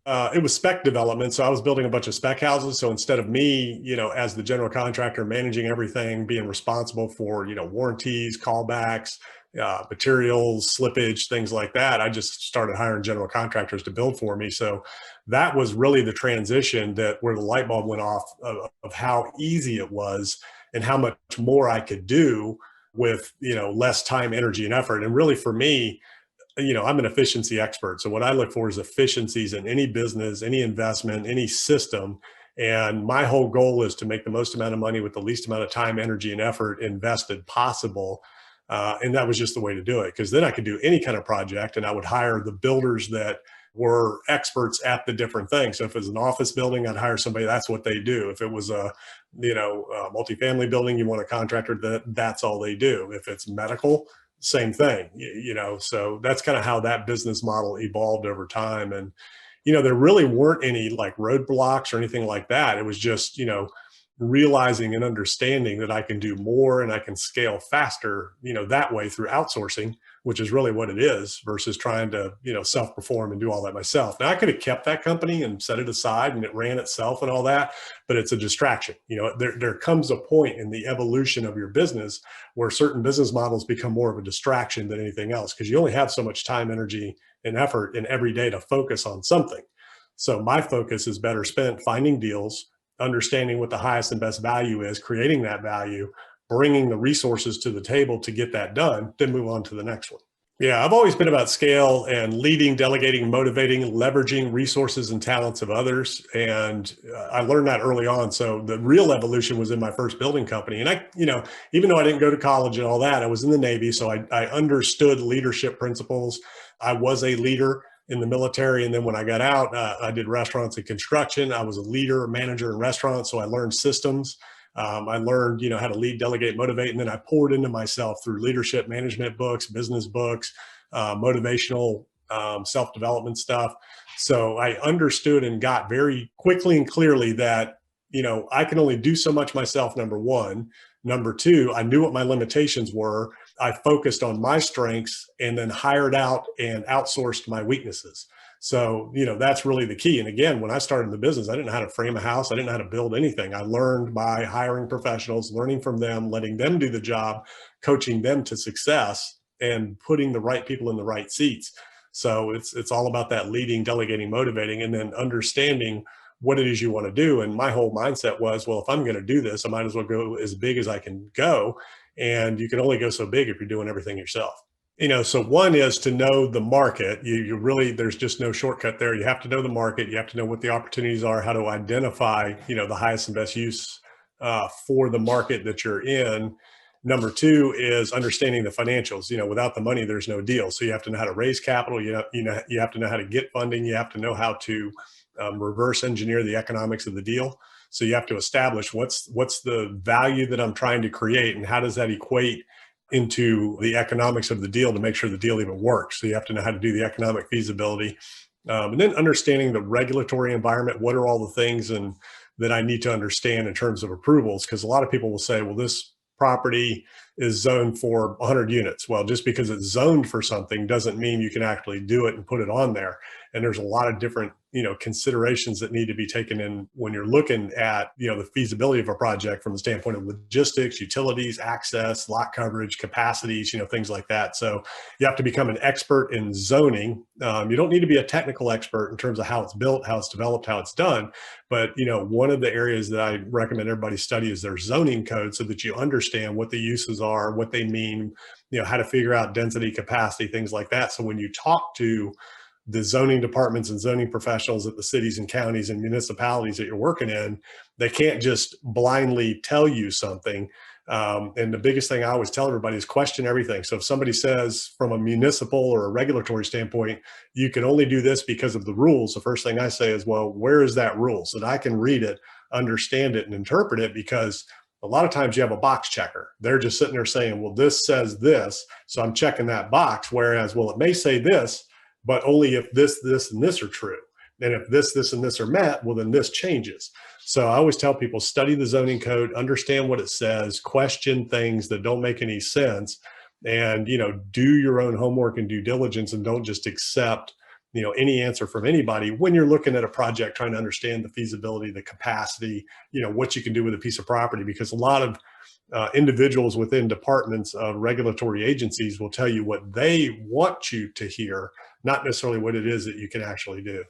It was spec development. So I was building a bunch of spec houses. So instead of me, as the general contractor managing everything, being responsible for, warranties, callbacks, materials, slippage, things like that, I just started hiring general contractors to build for me. So that was really the transition that where the light bulb went off of how easy it was and how much more I could do with, less time, energy, and effort. And really for me, I'm an efficiency expert. So what I look for is efficiencies in any business, any investment, any system. And my whole goal is to make the most amount of money with the least amount of time, energy, and effort invested possible. And that was just the way to do it. Because then I could do any kind of project and I would hire the builders that were experts at the different things. So if it was an office building, I'd hire somebody, that's what they do. If it was a multifamily building, you want a contractor that's all they do. If it's medical, same thing, so that's kind of how that business model evolved over time. And, there really weren't any like roadblocks or anything like that. It was just, realizing and understanding that I can do more and I can scale faster, that way through outsourcing, which is really what it is versus trying to, self-perform and do all that myself. Now I could have kept that company and set it aside and it ran itself and all that, but it's a distraction. There comes a point in the evolution of your business where certain business models become more of a distraction than anything else because you only have so much time, energy, and effort in every day to focus on something. So my focus is better spent finding deals, understanding what the highest and best value is, creating that value, bringing the resources to the table to get that done, then move on to the next one. Yeah, I've always been about scale and leading, delegating, motivating, leveraging resources and talents of others. And I learned that early on. So the real evolution was in my first building company. And even though I didn't go to college and all that, I was in the Navy. So I understood leadership principles. I was a leader in the military. And then when I got out, I did restaurants and construction. I was a leader, manager in restaurants. So I learned systems. I learned, how to lead, delegate, motivate, and then I poured into myself through leadership management books, business books, motivational self-development stuff. So I understood and got very quickly and clearly that, I can only do so much myself, number one. Number two, I knew what my limitations were. I focused on my strengths and then hired out and outsourced my weaknesses. So, that's really the key. And again, when I started in the business, I didn't know how to frame a house. I didn't know how to build anything. I learned by hiring professionals, learning from them, letting them do the job, coaching them to success, and putting the right people in the right seats. So it's all about that leading, delegating, motivating, and then understanding what it is you want to do. And my whole mindset was, well, if I'm going to do this, I might as well go as big as I can go. And you can only go so big if you're doing everything yourself. So one is to know the market. You really, there's just no shortcut there. You have to know the market. You have to know what the opportunities are, how to identify, the highest and best use for the market that you're in. Number two is understanding the financials. Without the money, there's no deal. So you have to know how to raise capital. You have to know how to get funding. You have to know how to reverse engineer the economics of the deal. So you have to establish what's the value that I'm trying to create and how does that equate into the economics of the deal to make sure the deal even works. So you have to know how to do the economic feasibility. And then understanding the regulatory environment. What are all the things that I need to understand in terms of approvals? Because a lot of people will say, well, this property is zoned for 100 units. Well, just because it's zoned for something doesn't mean you can actually do it and put it on there. And there's a lot of different, considerations that need to be taken in when you're looking at, the feasibility of a project from the standpoint of logistics, utilities, access, lot coverage, capacities, things like that. So you have to become an expert in zoning. You don't need to be a technical expert in terms of how it's built, how it's developed, how it's done. But, one of the areas that I recommend everybody study is their zoning code so that you understand what the uses are, what they mean, how to figure out density, capacity, things like that. So when you talk to the zoning departments and zoning professionals at the cities and counties and municipalities that you're working in, they can't just blindly tell you something. And the biggest thing I always tell everybody is question everything. So if somebody says from a municipal or a regulatory standpoint, you can only do this because of the rules, the first thing I say is, well, where is that rule? So that I can read it, understand it, and interpret it, because a lot of times you have a box checker. They're just sitting there saying, well, this says this, so I'm checking that box. Whereas, well, it may say this, but only if this, this, and this are true. And if this, this, and this are met, well, then this changes. So I always tell people, study the zoning code, understand what it says, question things that don't make any sense, and, do your own homework and due diligence, and don't just accept, any answer from anybody when you're looking at a project, trying to understand the feasibility, the capacity, what you can do with a piece of property, because a lot of individuals within departments of regulatory agencies will tell you what they want you to hear, not necessarily what it is that you can actually do.